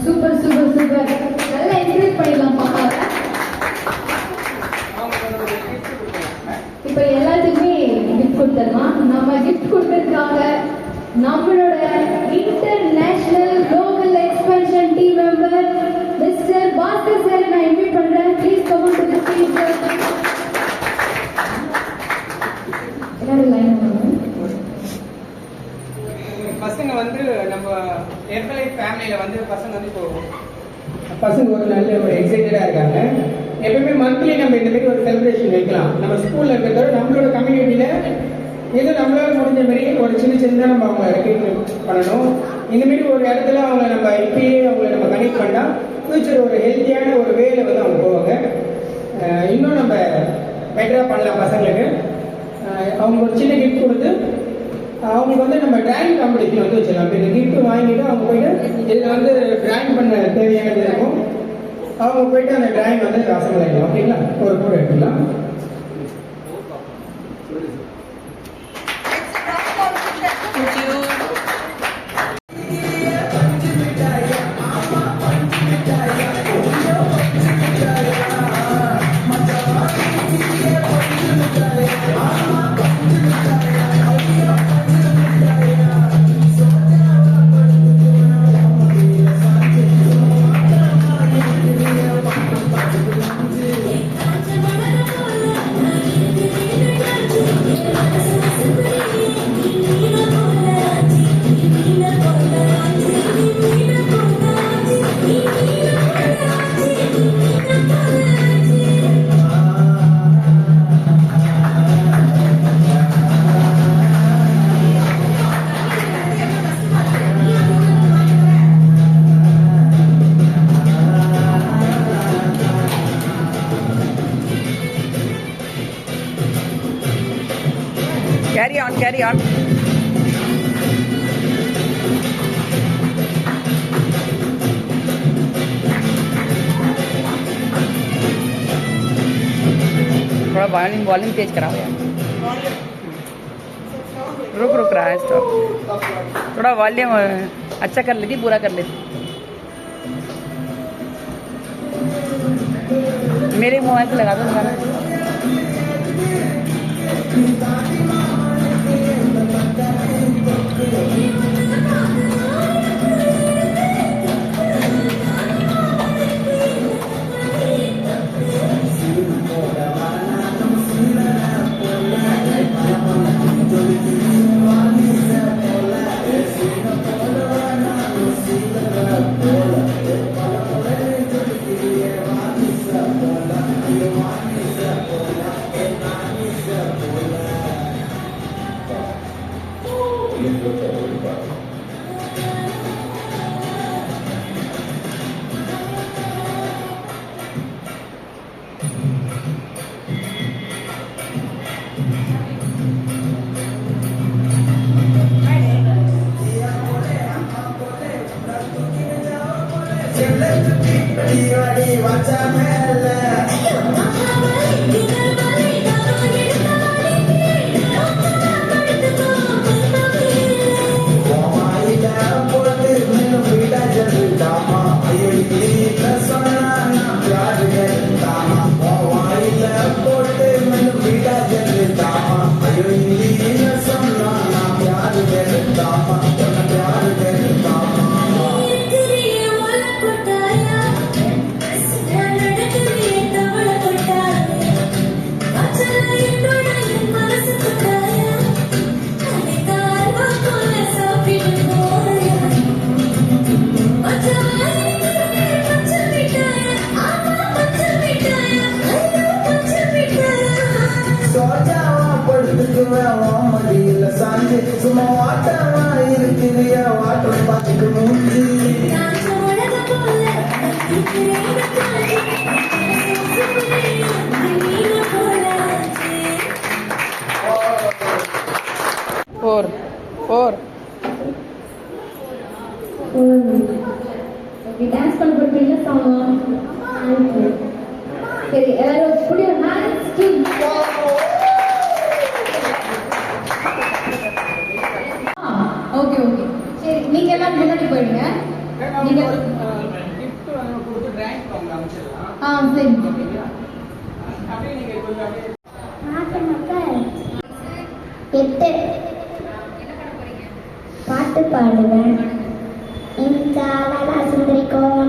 Super super super, நல்லா encourage பண்ணிடலாம் பாப்பா. இப்ப எல்லாத்துக்குமே கிஃப்ட் கொடுத்துருமா. நம்ம கிஃப்ட் கொடுக்கறதுக்காக நம்மளோட international global expansion team member mister Bhaskar sir நான் இன்வைட் பண்றேன். Please come on to the stage sir. எல்லாரும் லைன் பண்ணுங்க. பசங்க வந்து நம்ம எர்பலைஃப் ஃபேமிலியில வந்து பசங்க வந்து இப்போ பசங்க ஒரு நல்ல ஒரு எக்ஸைட்டடா இருக்காங்க. எப்பவுமே மந்த்லி நம்ம இந்த மாதிரி ஒரு செலிப்ரேஷன் வைக்கலாம். நம்ம ஸ்கூல்ல இருக்கிறதோட நம்மளோட கம்யூனிட்டியில ஏதோ நம்மளால முடிஞ்ச மாதிரி ஒரு சின்ன சின்னதாக நம்ம அவங்க ரெக்கக்னைஸ் பண்ணணும். இந்த மாதிரி ஒரு இடத்துல அவங்க நம்ம இப்பயே அவங்களை நம்ம கனெக்ட் பண்ணா ஃபியூச்சர் ஒரு ஹெல்த்தியான ஒரு வேலை வந்து அவங்க போவாங்க. இன்னும் நம்ம பெட்டரா பண்ணலாம் பசங்களுக்கு. அவங்க ஒரு சின்ன கிஃப்ட் கொடுத்து அவங்களுக்கு வந்து நம்ம டிராயிங் காம்படிஷன் வந்து வச்சிடலாம். இந்த கிஃப்ட் வாங்கிட்டு அவங்க போயிட்டு இதில் வந்து டிராயிங் பண்ண தேவையானது இருக்கும். அவங்க போயிட்டு அந்த டிராயிங் வந்து அசம்பிள் ஆகிடும். ஓகேங்களா? ஒரு ஃபோட்டோ எடுத்துக்கலாம். Carry on. थोड़ा वॉल्यूम तेज कराओ यार. रुक रहा है स्टॉप. थोड़ा वॉल्यूम अच्छा कर लेती, पूरा कर लेती. मेरे मोबाइल से लगा दो गाना. சும்மா வாட்டமா ஃபோர் ஃபோர் ஓகே டான்ஸ் பண்ண போறீங்க சாங் சரி எல்லாரும் put your hands to okay okay சரி நீங்க எல்லாம் முன்னாடி போயிடுங்க நீங்க கிஃப்ட் வந்து கொடுத்து டிராயிங் ப்ரோக்ராம் அமைச்சிடலாம். சரி ஓகேங்களா? அப்படியே நீங்க கொஞ்சம் அப்படியே 8 பாட்டு பாடுவேன். இந்த சுந்தரி கோவில்